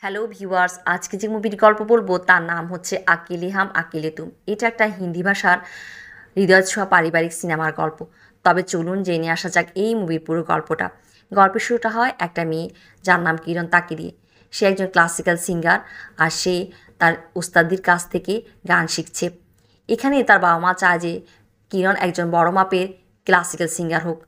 Hello viewers, আজকে যে মুভির গল্প বলবো তার নাম হচ্ছে আকেলে হাম আকেলে তুম। এটা একটা হিন্দি ভাষার হৃদয় ছোঁয়া পারিবারিক সিনেমার গল্প। তবে চলুন জেনে আসা যাক এই মুভির পুরো গল্পটা। গল্পের শুরুটা হয় একটা মেয়ে যার নাম কিরণ, তাকে দিয়ে। সে একজন ক্লাসিক্যাল সিঙ্গার, আর সে তার ওস্তাদির কাছ থেকে গান শিখছে। এখানে তার বাবা মা চায় যে কিরণ একজন বড় মাপের ক্লাসিক্যাল সিঙ্গার হোক।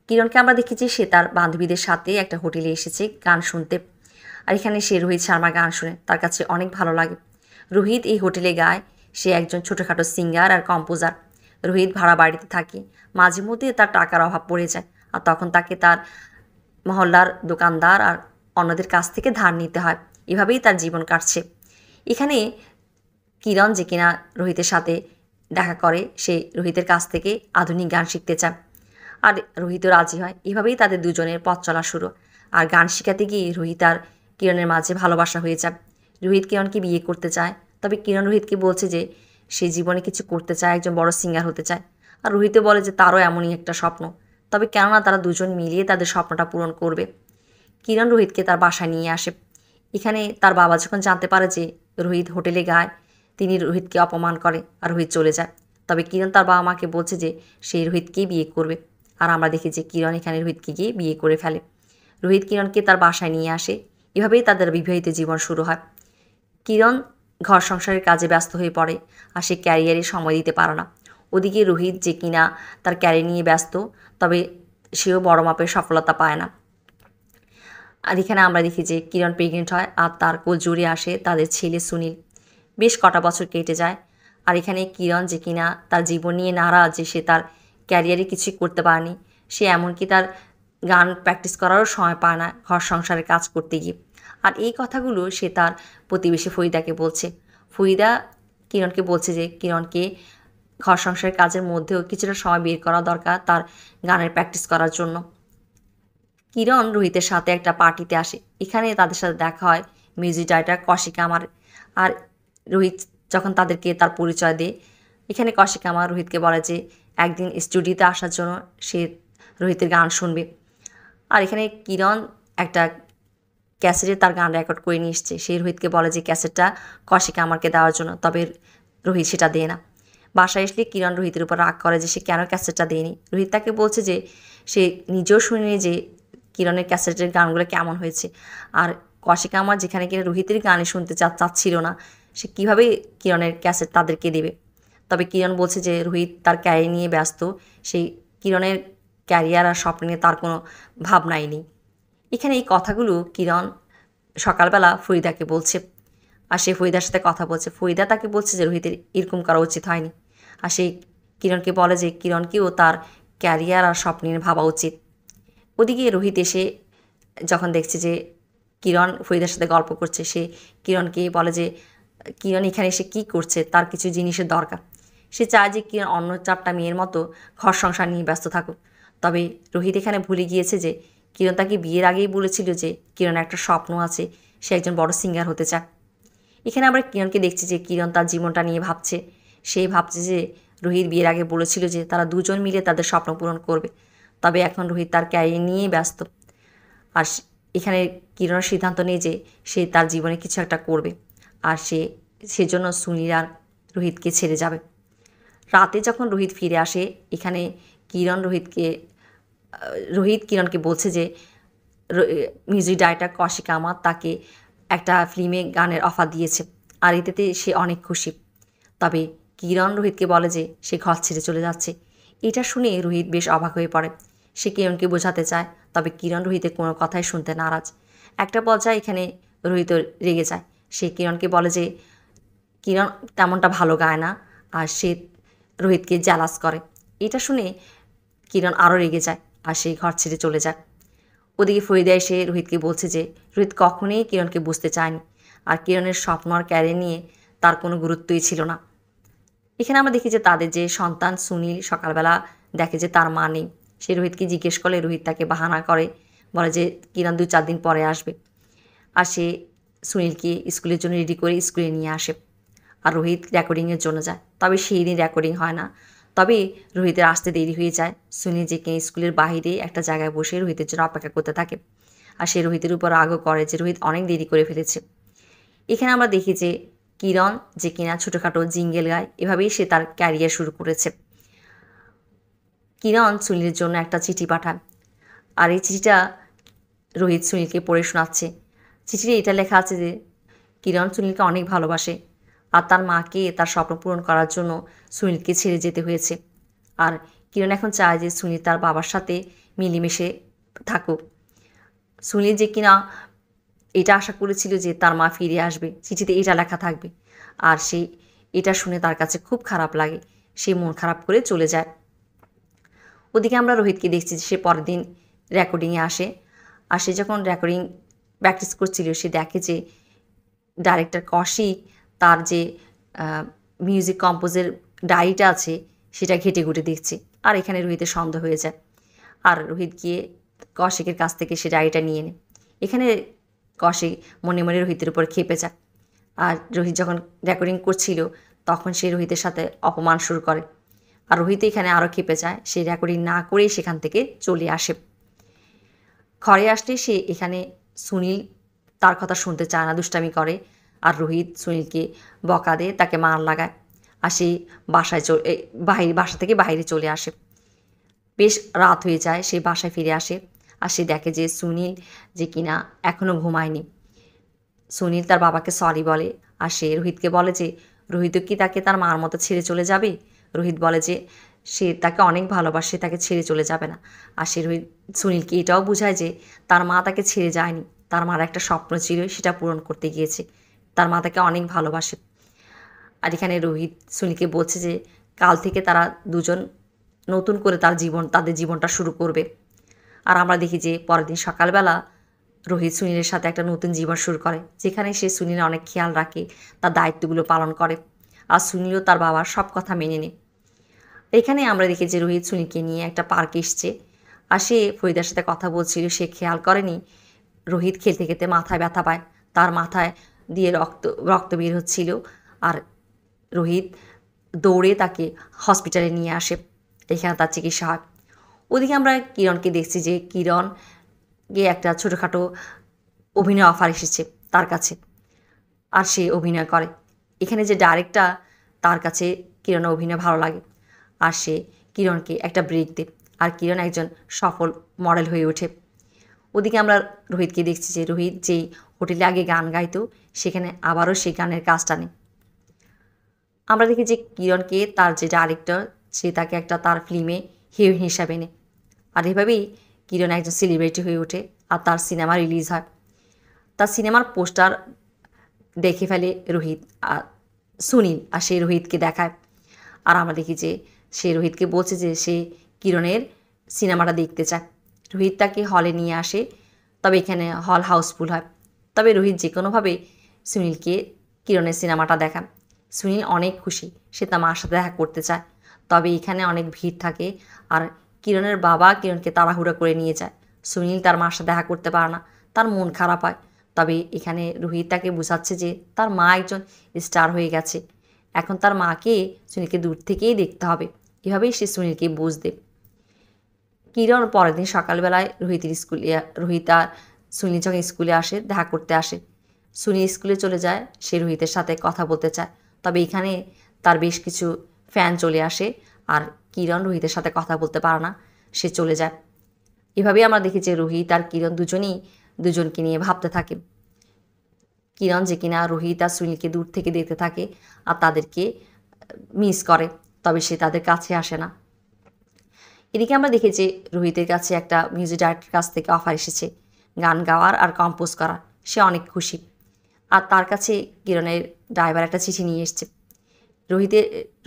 কিরণকে আমরা দেখেছি সে তার বান্ধবীদের সাথে একটা হোটেলে এসেছে গান শুনতে। আর এখানে সে রোহিত শর্মার গান শুনে তার কাছে অনেক ভালো লাগে। রোহিত এই হোটেলে গায়। সে একজন ছোটোখাটো সিঙ্গার আর কম্পোজার। রোহিত ভাড়া বাড়িতে থাকে। মাঝে মধ্যে তার টাকার অভাব পড়ে যায়, আর তখন তাকে তার মহল্লার দোকানদার আর অন্যদের কাছ থেকে ধার নিতে হয়। এভাবেই তার জীবন কাটছে। এখানে কিরণ যে কিনা রোহিতের সাথে দেখা করে, সে রোহিতের কাছ থেকে আধুনিক গান শিখতে চায়, আর রোহিতও রাজি হয়। এভাবেই তাদের দুজনের পথ চলা শুরু। আর গান শেখাতে গিয়ে রোহিত আর কিরণের মাঝে ভালোবাসা হয়ে যায়। রোহিত কিরণকে বিয়ে করতে চায়, তবে কিরণ রোহিতকে বলছে যে সে জীবনে কিছু করতে চায়, একজন বড় সিঙ্গার হতে চায়। আর রোহিতও বলে যে তারও এমনই একটা স্বপ্ন। তবে কেননা তারা দুজন মিলিয়ে তাদের স্বপ্নটা পূরণ করবে। কিরণ রোহিতকে তার বাসায় নিয়ে আসে। এখানে তার বাবা যখন জানতে পারে যে রোহিত হোটেলে গায়, তিনি রোহিতকে অপমান করে আর রোহিত চলে যায়। তবে কিরণ তার বাবা মাকে বলছে যে সে রোহিতকেই বিয়ে করবে। আর আমরা দেখি যে কিরণ এখানে রোহিতকে গিয়ে বিয়ে করে ফেলে। রোহিত কিরণকে তার বাসায় নিয়ে আসে। এভাবেই তাদের বিবাহিত জীবন শুরু হয়। কিরণ ঘর সংসারের কাজে ব্যস্ত হয়ে পড়ে, আর সে ক্যারিয়ারে সময় দিতে পারে না। ওদিকে রোহিত যে কিনা তার ক্যারিয়ার নিয়ে ব্যস্ত, তবে সেও বড় মাপের সফলতা পায় না। আর এখানে আমরা দেখি যে কিরণ প্রেগনেন্ট হয়, আর তার কোল জুড়ে আসে তাদের ছেলে সুনীল। বেশ কটা বছর কেটে যায়। আর এখানে কিরণ যে কিনা তার জীবন নিয়ে নারাজ যে সে তার ক্যারিয়ারে কিছুই করতে পারেনি। সে এমনকি তার গান প্র্যাকটিস করারও সময় পায় না ঘর সংসারের কাজ করতে গিয়ে। আর এই কথাগুলো সে তার প্রতিবেশী ফরিদাকে বলছে। ফরিদা কিরণকে বলছে যে কিরণকে ঘর সংসারের কাজের মধ্যেও কিছুটা সময় বের করা দরকার তার গানের প্র্যাকটিস করার জন্য। কিরণ রোহিতের সাথে একটা পার্টিতে আসে। এখানে তাদের সাথে দেখা হয় মিউজিক ডাইরেক্টর কৌশিক আমার। আর রোহিত যখন তাদেরকে তার পরিচয় দেয়, এখানে কৌশিক আমার রোহিতকে বলে যে একদিন স্টুডিওতে আসার জন্য সে রোহিতের গান শুনবে। আর এখানে কিরণ একটা ক্যাসেটে তার গান রেকর্ড করে নিয়ে এসছে। সেই রোহিতকে বলে যে ক্যাসেটটা কৌশিক আমারকে দেওয়ার জন্য, তবে রোহিত সেটা দেয় না। বাসায় আসলে কিরণ রোহিতের উপর রাগ করে যে সে কেন ক্যাসেটটা দেয়নি। রোহিত তাকে বলছে যে সে নিজেও শুনেনি যে কিরণের ক্যাসেটের গানগুলো কেমন হয়েছে। আর কৌশিক আমার যেখানে কিনা রোহিতের গানই শুনতে চাচ্ছিল না, সে কীভাবে কিরণের ক্যাসেট তাদেরকে দেবে। তবে কিরণ বলছে যে রোহিত তার ক্যারিয়ার নিয়ে ব্যস্ত, সেই কিরণের ক্যারিয়ার আর স্বপ্ন নিয়ে তার কোনো ভাবনাই নেই। এখানে এই কথাগুলো কিরণ সকালবেলা ফরিদাকে বলছে। আর সে ফরিদার সাথে কথা বলছে। ফরিদা তাকে বলছে যে রোহিতের এরকম করা উচিত হয়নি। আর সেই কিরণকে বলে যে কিরণকেও তার ক্যারিয়ার আর স্বপ্ন নিয়ে ভাবা উচিত। ওদিকে রোহিত এসে যখন দেখছে যে কিরণ ফরিদার সাথে গল্প করছে, সে কিরণকে বলে যে কিরণ এখানে এসে কী করছে, তার কিছু জিনিসের দরকার। সে চায় যে কিরণ অন্য 4টা মেয়ের মতো ঘর সংসার নিয়ে ব্যস্ত থাকুক। তবে রোহিত এখানে ভুলে গিয়েছে যে কিরণ তাকে বিয়ের আগেই বলেছিল যে কিরণ একটা স্বপ্ন আছে, সে একজন বড় সিঙ্গার হতে চায়। এখানে আমরা কিরণকে দেখছি যে কিরণ তার জীবনটা নিয়ে ভাবছে। সেই ভাবছে যে রোহিত বিয়ের আগে বলেছিল যে তারা দুজন মিলে তাদের স্বপ্ন পূরণ করবে। তবে এখন রোহিত তার ক্যারিয়ার নিয়েই ব্যস্ত। আর এখানে কিরণের সিদ্ধান্ত নিয়ে যে সে তার জীবনে কিছু একটা করবে, আর সেজন্য সুনীল আর রোহিতকে ছেড়ে যাবে। রাতে যখন রোহিত ফিরে আসে, এখানে রোহিত কিরণকে বলছে যে মিউজিক ডাইরেক্টর কৌশিক আমার তাকে একটা ফিল্মে গানের অফার দিয়েছে, আর এতেতে সে অনেক খুশি। তবে কিরণ রোহিতকে বলে যে সে ঘর ছেড়ে চলে যাচ্ছে। এটা শুনে রোহিত বেশ অবাক হয়ে পড়ে। সে কিরণকে বোঝাতে চায়, তবে কিরণ রোহিতের কোনো কথাই শুনতে নারাজ। একটা পর্যায়ে এখানে রোহিত রেগে যায়। সে কিরণকে বলে যে কিরণ তেমনটা ভালো গায় না, আর সে রোহিতকে জ্যালাস করে। এটা শুনে কিরণ আরও রেগে যায়, আর সেই ঘর ছেড়ে চলে যায়। ওদিকে ফরিদা এসে রোহিতকে বলছে যে রোহিত কখনোই কিরণকে বুঝতে চায়নি, আর কিরণের স্বপ্ন আর ক্যারিয়ার নিয়ে তার কোনো গুরুত্বই ছিল না। এখানে আমরা দেখি যে তাদের যে সন্তান সুনীল সকালবেলা দেখে যে তার মা নেই। সে রোহিতকে জিজ্ঞেস করলে রোহিত তাকে বাহানা করে, বলে যে কিরণ 2-4 দিন পরে আসবে। আর সে সুনীলকে স্কুলের জন্য রেডি করে স্কুলে নিয়ে আসে। আর রোহিত রেকর্ডিংয়ের জন্য যায়। তবে সেই দিন রেকর্ডিং হয় না। তবে রোহিতের আসতে দেরি হয়ে যায়। সুনীল যে স্কুলের বাইরে একটা জায়গায় বসে রোহিতের জন্য অপেক্ষা করতে থাকে। আর সে রোহিতের উপর রাগও করে যে রোহিত অনেক দেরি করে ফেলেছে। এখানে আমরা দেখি যে কিরণ যে কিনা ছোটোখাটো জিঙ্গেল গায়, এভাবেই সে তার ক্যারিয়ার শুরু করেছে। কিরণ সুনীলের জন্য একটা চিঠি পাঠায়, আর এই চিঠিটা রোহিত সুনীলকে পড়ে শোনাচ্ছে। চিঠিতে এটা লেখা আছে যে কিরণ সুনীলকে অনেক ভালোবাসে, আর তার মাকে তার স্বপ্ন পূরণ করার জন্য সুনীলকে ছেড়ে যেতে হয়েছে। আর কিরণ এখন চায় যে সুনীল তার বাবার সাথে মিলেমিশে থাকুক। সুনীল যে কিনা এটা আশা করেছিল যে তার মা ফিরে আসবে, চিঠিতে এটা লেখা থাকবে, আর সে এটা শুনে তার কাছে খুব খারাপ লাগে, সে মন খারাপ করে চলে যায়। ওদিকে আমরা রোহিতকে দেখছি যে সে পরের দিন রেকর্ডিংয়ে আসে, আর সে যখন রেকর্ডিং প্র্যাকটিস করছিল সে দেখে যে ডাইরেক্টর কৌশিক তার যে মিউজিক কম্পোজের ডায়েরিটা আছে সেটা ঘেটে ঘুটে দেখছে, আর এখানে রোহিতের সন্দেহ হয়ে যায়। আর রোহিত গিয়ে কৌশিকের কাছ থেকে সে ডায়েরিটা নিয়ে নেয়। এখানে কৌশিক মনে মনে রোহিতের উপর ক্ষেপে যায়, আর রোহিত যখন রেকর্ডিং করছিল তখন সে রোহিতের সাথে অপমান শুরু করে, আর রোহিত এখানে আরও ক্ষেপে যায়, সে রেকর্ডিং না করেই সেখান থেকে চলে আসে। ঘরে আসলে সে এখানে সুনীল তার কথা শুনতে চায় না, দুষ্টামি করে, আর রোহিত সুনীলকে বকা দিয়ে তাকে মার লাগায়, আর সে বাসা থেকে বাইরে চলে আসে। বেশ রাত হয়ে যায়, সে বাসায় ফিরে আসে, আর সে দেখে যে সুনীল যে কিনা এখনও ঘুমায়নি। সুনীল তার বাবাকে সরি বলে, আর সে রোহিতকে বলে যে রোহিতও কি তাকে তার মার মতো ছেড়ে চলে যাবে। রোহিত বলে যে সে তাকে অনেক ভালোবাসে, তাকে ছেড়ে চলে যাবে না। আর সে সুনীলকে এটাও বোঝায় যে তার মা তাকে ছেড়ে যায়নি, তার মার একটা স্বপ্ন ছিল সেটা পূরণ করতে গিয়েছে, তার মা তাকে অনেক ভালোবাসে। আর এখানে রোহিত সুনীলকে বলছে যে কাল থেকে তারা দুজন নতুন করে তাদের জীবনটা শুরু করবে। আর আমরা দেখি যে পরের দিন সকালবেলা রোহিত সুনীলের সাথে একটা নতুন জীবন শুরু করে, যেখানে সে সুনীলের অনেক খেয়াল রাখে, তার দায়িত্বগুলো পালন করে, আর সুনীলও তার বাবার সব কথা মেনে নেয়। এখানে আমরা দেখি যে রোহিত সুনীলকে নিয়ে একটা পার্কে এসছে, আর সে ফরিদার সাথে কথা বলছিল, সে খেয়াল করেনি রোহিত খেলতে খেলতে মাথায় ব্যথা পায়, তার মাথায় দিয়ে রক্ত বের হচ্ছিল, আর রোহিত দৌড়ে তাকে হসপিটালে নিয়ে আসে, এখানে তার চিকিৎসা হয়। ওদিকে আমরা কিরণকে দেখছি যে কিরণ গিয়ে একটা ছোটোখাটো অভিনয় অফার এসেছে তার কাছে, আর সে অভিনয় করে। এখানে যে ডাইরেক্টর তার কাছে কিরণের অভিনয় ভালো লাগে, আর সে কিরণকে একটা ব্রেক দেয়, আর কিরণ একজন সফল মডেল হয়ে ওঠে। ওদিকে আমরা রোহিতকে দেখছি যে রোহিত যেই হোটেলে আগে গান গাইতো সেখানে আবারও সেই গানের কাজটা নেয়। আমরা দেখি যে কিরণকে তার যে ডাইরেক্টর সে তাকে একটা তার ফিল্মে হিরোইন হিসাবে নেয়, আর এভাবেই কিরণ একজন সেলিব্রিটি হয়ে ওঠে, আর তার সিনেমা রিলিজ হয়। তার সিনেমার পোস্টার দেখে ফেলে রোহিত আর সুনীল, আর সে রোহিতকে দেখায়, আর আমরা দেখি যে সে রোহিতকে বলছে যে সে কিরণের সিনেমাটা দেখতে চায়। রোহিত তাকে হলে নিয়ে আসে, তবে এখানে হল হাউসফুল হয়, তবে রোহিত যে কোনোভাবে সুনীলকে কিরণের সিনেমাটা দেখায়। সুনীল অনেক খুশি, সে তার মার সাথে দেখা করতে চায়, তবে এখানে অনেক ভিড় থাকে, আর কিরণের বাবা কিরণকে তাড়াহুড়া করে নিয়ে যায়। সুনীল তার মার সাথে দেখা করতে পারে না, তার মন খারাপ হয়, তবে এখানে রোহিত তাকে বোঝাচ্ছে যে তার মা একজন স্টার হয়ে গেছে, এখন তার মাকে সুনীলকে দূর থেকেই দেখতে হবে, এভাবেই সে সুনীলকে বুঝ দেয়। কিরণ পরের দিন সকালবেলায় রোহিত আর সুনীল যখন স্কুলে আসে দেখা করতে আসে, সুনীল স্কুলে চলে যায়, সে রোহিতের সাথে কথা বলতে চায়, তবে এখানে তার বেশ কিছু ফ্যান চলে আসে, আর কিরণ রোহিতের সাথে কথা বলতে পারে না, সে চলে যায়। এভাবেই আমরা দেখি যে রোহিত আর কিরণ দুজনেই দুজনকে নিয়ে ভাবতে থাকে। কিরণ যে কিনা রোহিত আর সুনীলকে দূর থেকে দেখতে থাকে আর তাদেরকে মিস করে, তবে সে তাদের কাছে আসে না। এদিকে আমরা দেখি যে রোহিতের কাছে একটা মিউজিক ডাইরেক্টরের কাছ থেকে অফার এসেছে গান গাওয়ার আর কম্পোজ করার, সে অনেক খুশি, আর তার কাছে কিরণের ড্রাইভার একটা চিঠি নিয়ে এসছে।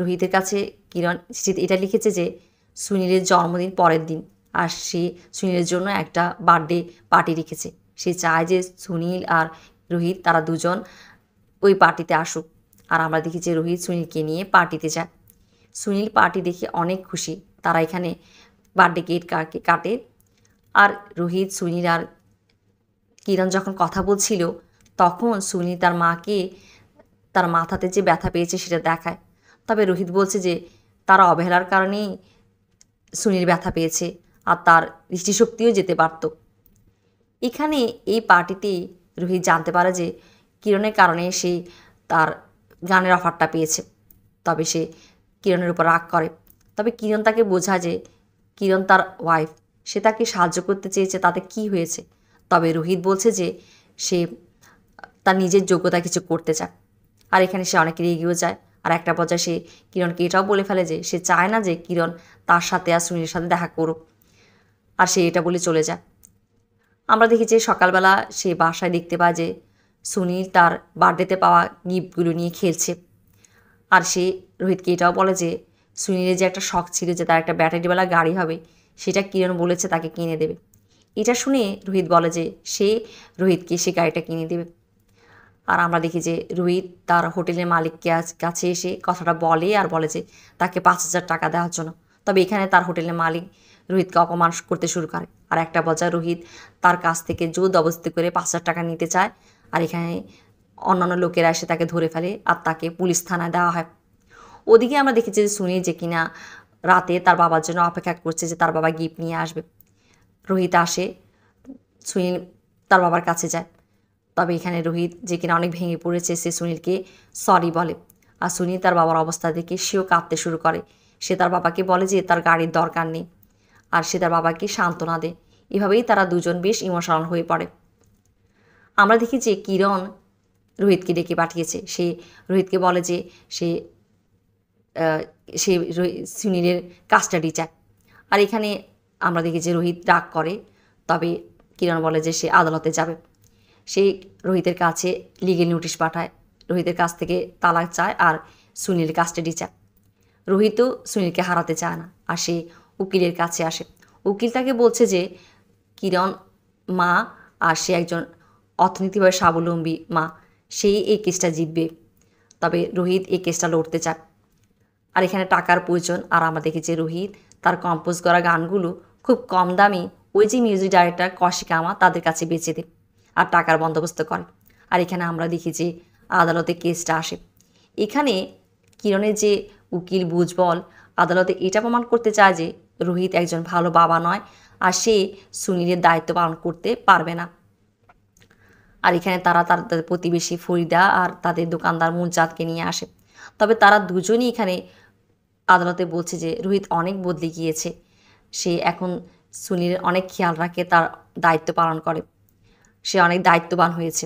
রোহিতের কাছে কিরণ চিঠিতে এটা লিখেছে যে সুনীলের জন্মদিন পরের দিন, আর সে সুনীলের জন্য একটা বার্থডে পার্টি রেখেছে, সে চায় যে সুনীল আর রোহিত তারা দুজন ওই পার্টিতে আসুক। আর আমরা দেখি যে রোহিত সুনীলকে নিয়ে পার্টিতে যায়। সুনীল পার্টি দেখে অনেক খুশি, তারা এখানে বার্থডে কেক কাটে, আর রোহিত সুনীল আর কিরণ যখন কথা বলছিল তখন সুনীল তার মাকে তার মাথাতে যে ব্যথা পেয়েছে সেটা দেখায়, তবে রোহিত বলছে যে তার অবহেলার কারণেই সুনীল ব্যথা পেয়েছে, আর তার দৃষ্টিশক্তিও যেতে পারত। এখানে এই পার্টিতে রোহিত জানতে পারে যে কিরণের কারণে সে তার গানের অফারটা পেয়েছে। তবে সে কিরণের উপর রাগ করে। তবে কিরণ তাকে বোঝায় যে কিরণ তার ওয়াইফ, সে তাকে সাহায্য করতে চেয়েছে, তাতে কি হয়েছে। তবে রোহিত বলছে যে সে তার নিজের যোগ্যতা কিছু করতে চায়। আর এখানে সে অনেক রেগেও যায়। আর একটা পর্যায়ে সে কিরণকে এটাও বলে ফেলে যে সে চায় না যে কিরণ তার সাথে আর সুনীলের সাথে দেখা করুক। আর সে এটা বলে চলে যায়। আমরা দেখি যে সকালবেলা সে বাসায় দেখতে পায় যে সুনীল তার বার্থডেতে পাওয়া গিফটগুলো নিয়ে খেলছে। আর সে রোহিতকে এটাও বলে যে সুনীলের যে একটা শখ ছিল যে তার একটা ব্যাটারিওয়ালা গাড়ি হবে, সেটা কিরণ বলেছে তাকে কিনে দেবে। এটা শুনে রোহিত বলে যে সে রোহিতকে সে গাড়িটা কিনে দেবে। আর আমরা দেখি যে রোহিত তার হোটেলের মালিককে কাছে এসে কথাটা বলে আর বলে যে তাকে 5,000 টাকা দেওয়ার জন্য। তবে এখানে তার হোটেলের মালিক রোহিতকে অপমান করতে শুরু করে। আর একটা পর্যায়ে রোহিত তার কাছ থেকে জোর জবরদস্তি করে 5,000 টাকা নিতে চায়। আর এখানে অন্যান্য লোকেরা এসে তাকে ধরে ফেলে আর তাকে পুলিশ থানায় দেওয়া হয়। ওদিকে আমরা দেখেছি যে সুনীল যে কিনা রাতে তার বাবার জন্য অপেক্ষা করছে যে তার বাবা গিফট নিয়ে আসবে। রোহিত আসে, সুনীল তার বাবার কাছে যায়। তবে এখানে রোহিত যে কিনা অনেক ভেঙে পড়েছে, সে সুনীলকে সরি বলে। আর সুনীল তার বাবার অবস্থা দেখে সেও কাঁদতে শুরু করে। সে তার বাবাকে বলে যে তার গাড়ির দরকার নেই। আর সে তার বাবাকে সান্ত্বনা দেয়। এভাবেই তারা দুজন বেশ ইমোশনাল হয়ে পড়ে। আমরা দেখি যে কিরণ রোহিতকে ডেকে পাঠিয়েছে। সে রোহিতকে বলে যে সে সে সুনীলের কাস্টাডি চায়। আর এখানে আমরা দেখি যে রোহিত রাগ করে। তবে কিরণ বলে যে সে আদালতে যাবে। সে রোহিতের কাছে লিগেল নোটিশ পাঠায়, রোহিতের কাছ থেকে তালাক চায় আর সুনীলের কাস্টাডি চায়। রোহিতও সুনীলকে হারাতে চায় না। আর সে উকিলের কাছে আসে। উকিল তাকে বলছে যে কিরণ মা, আর সে একজন অর্থনৈতিকভাবে স্বাবলম্বী মা, সেই এই কেসটা জিতবে। তবে রোহিত এই কেসটা লড়তে চায়। আর এখানে টাকার প্রয়োজন। আর আমরা দেখি যে রোহিত তার কম্পোজ করা গানগুলো খুব কম দামি ওই যে মিউজিক ডাইরেক্টর কৌশিক আমা তাদের কাছে বেচে দেয় আর টাকার বন্দোবস্ত করে। আর এখানে আমরা দেখি যে আদালতে কেসটা আসে। এখানে কিরণের যে উকিল বুজবল আদালতে এটা প্রমাণ করতে চায় যে রোহিত একজন ভালো বাবা নয়, আর সে সুনীলের দায়িত্ব পালন করতে পারবে না। আর এখানে তারা তাদের প্রতিবেশী ফরিদা আর তাদের দোকানদার মুনজাতকে নিয়ে আসে। তবে তারা দুজনই এখানে আদালতে বলছে যে রোহিত অনেক বদলে গিয়েছে, সে এখন সুনীলের অনেক খেয়াল রাখে, তার দায়িত্ব পালন করে, সে অনেক দায়িত্ববান হয়েছে।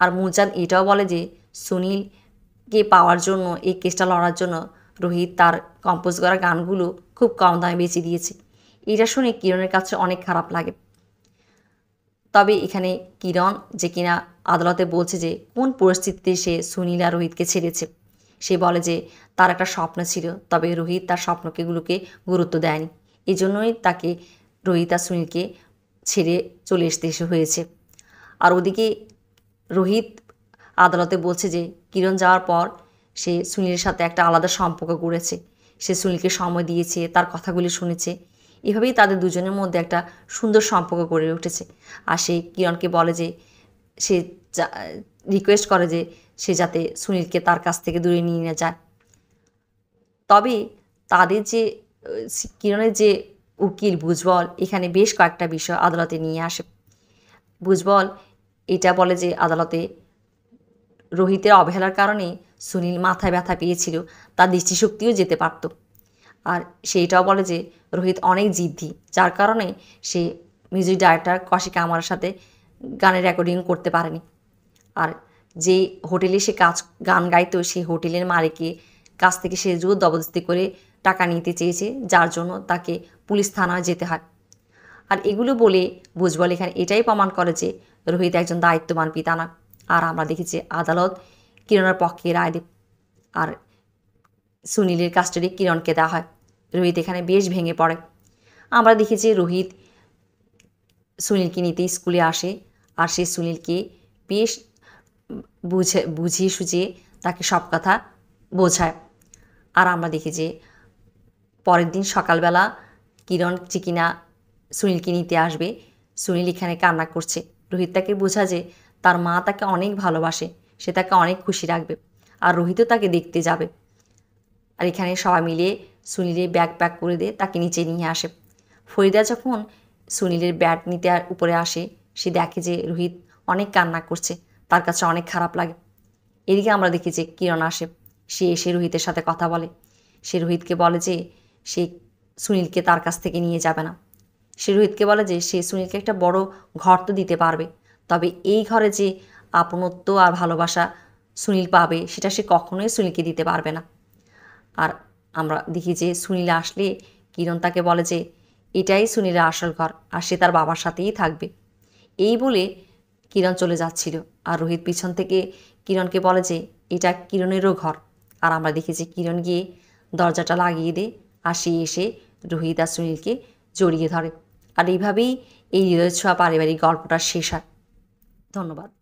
আর মুনজাত এটাও বলে যে সুনীলকে পাওয়ার জন্য, এই কেসটা লড়ার জন্য রোহিত তার কম্পোজ করা গানগুলো খুব কম দামে বেচে দিয়েছে। এটা শুনে কিরণের কাছে অনেক খারাপ লাগে। তবে এখানে কিরণ যে কিনা আদালতে বলছে যে কোন পরিস্থিতিতে সে সুনীল আর রোহিতকে ছেড়েছে। সে বলে যে তার একটা স্বপ্ন ছিল, তবে রোহিত তার স্বপ্নকেগুলোকে গুরুত্ব দেয়নি, এই জন্যই তাকে রোহিত আর সুনীলকে ছেড়ে চলে আসতে হয়েছে। আর ওদিকে রোহিত আদালতে বলছে যে কিরণ যাওয়ার পর সে সুনীলের সাথে একটা আলাদা সম্পর্ক গড়েছে, সে সুনীলকে সময় দিয়েছে, তার কথাগুলি শুনেছে। এভাবেই তাদের দুজনের মধ্যে একটা সুন্দর সম্পর্ক গড়ে উঠেছে। আর সে কিরণকে বলে যে সে রিকোয়েস্ট করে যে সে যাতে সুনীলকে তার কাছ থেকে দূরে নিয়ে না যায়। তবে তাদের যে কিরণের যে উকিল বুজবল এখানে বেশ কয়েকটা বিষয় আদালতে নিয়ে আসে। বুজবল এটা বলে যে আদালতে রোহিতের অবহেলার কারণে সুনীল মাথায় ব্যথা পেয়েছিল, তার দৃষ্টিশক্তিও যেতে পারত। আর সেইটাও বলে যে রোহিত অনেক জিদ্দি, যার কারণে সে মিউজিক ডাইরেক্টর কৌশিক আমার সাথে গানের রেকর্ডিং করতে পারেনি। আর যে হোটেলে সে গান গাইতো, সেই হোটেলের মালিকের কাছ থেকে সে জোর জবরদস্তি করে টাকা নিতে চেয়েছে, যার জন্য তাকে পুলিশ থানায় যেতে হয়। আর এগুলো বলে বুজবল এখানে এটাই প্রমাণ করে যে রোহিত একজন দায়িত্ববান পিতা না। আর আমরা দেখি যে আদালত কিরণের পক্ষে রায় দেয় আর সুনীলের কাস্টাডি কিরণকে দেওয়া হয়। রোহিত এখানে বেশ ভেঙে পড়ে। আমরা দেখি যে রোহিত সুনীলকে নিতে স্কুলে আসে আর সে সুনীলকে বেশ বুঝিয়ে সুঝিয়ে তাকে সব কথা বোঝায়। আর আমরা দেখি যে পরের দিন সকালবেলা কিরণ যে কিনা সুনীলকে নিতে আসবে, সুনীল এখানে কান্না করছে। রোহিত তাকে বোঝা যে তার মা তাকে অনেক ভালোবাসে, সে তাকে অনেক খুশি রাখবে, আর রোহিতও তাকে দেখতে যাবে। আর এখানে সবাই মিলে সুনীলের ব্যাগ প্যাক করে দিয়ে তাকে নিচে নিয়ে আসে। ফরিদা যখন সুনীলের ব্যাট নিতে উপরে আসে, সে দেখে যে রোহিত অনেক কান্না করছে, তার কাছে অনেক খারাপ লাগে। এদিকে আমরা দেখি যে কিরণ আসে, সে এসে রোহিতের সাথে কথা বলে। সে রোহিতকে বলে যে সে সুনীলকে তার কাছ থেকে নিয়ে যাবে না। সে রোহিতকে বলে যে সে সুনীলকে একটা বড় ঘর তো দিতে পারবে, তবে এই ঘরে যে আপনত্ব আর ভালোবাসা সুনীল পাবে সেটা সে কখনোই সুনীলকে দিতে পারবে না। আর আমরা দেখি যে সুনীল আসলে কিরণ তাকে বলে যে এটাই সুনীলের আসল ঘর, আর সে তার বাবার সাথেই থাকবে। এই বলে কিরণ চলে যাচ্ছিল, আর রোহিত পিছন থেকে কিরণকে বলে যে এটা কিরণেরও ঘর। আর আমরা দেখি যে কিরণ গিয়ে দরজাটা লাগিয়ে দেয়, আর সে এসে রোহিত আর সুনীলকে জড়িয়ে ধরে। আর এইভাবেই এই হৃদয় ছোঁয়া পারিবারিক গল্পটা শেষ হয়। ধন্যবাদ।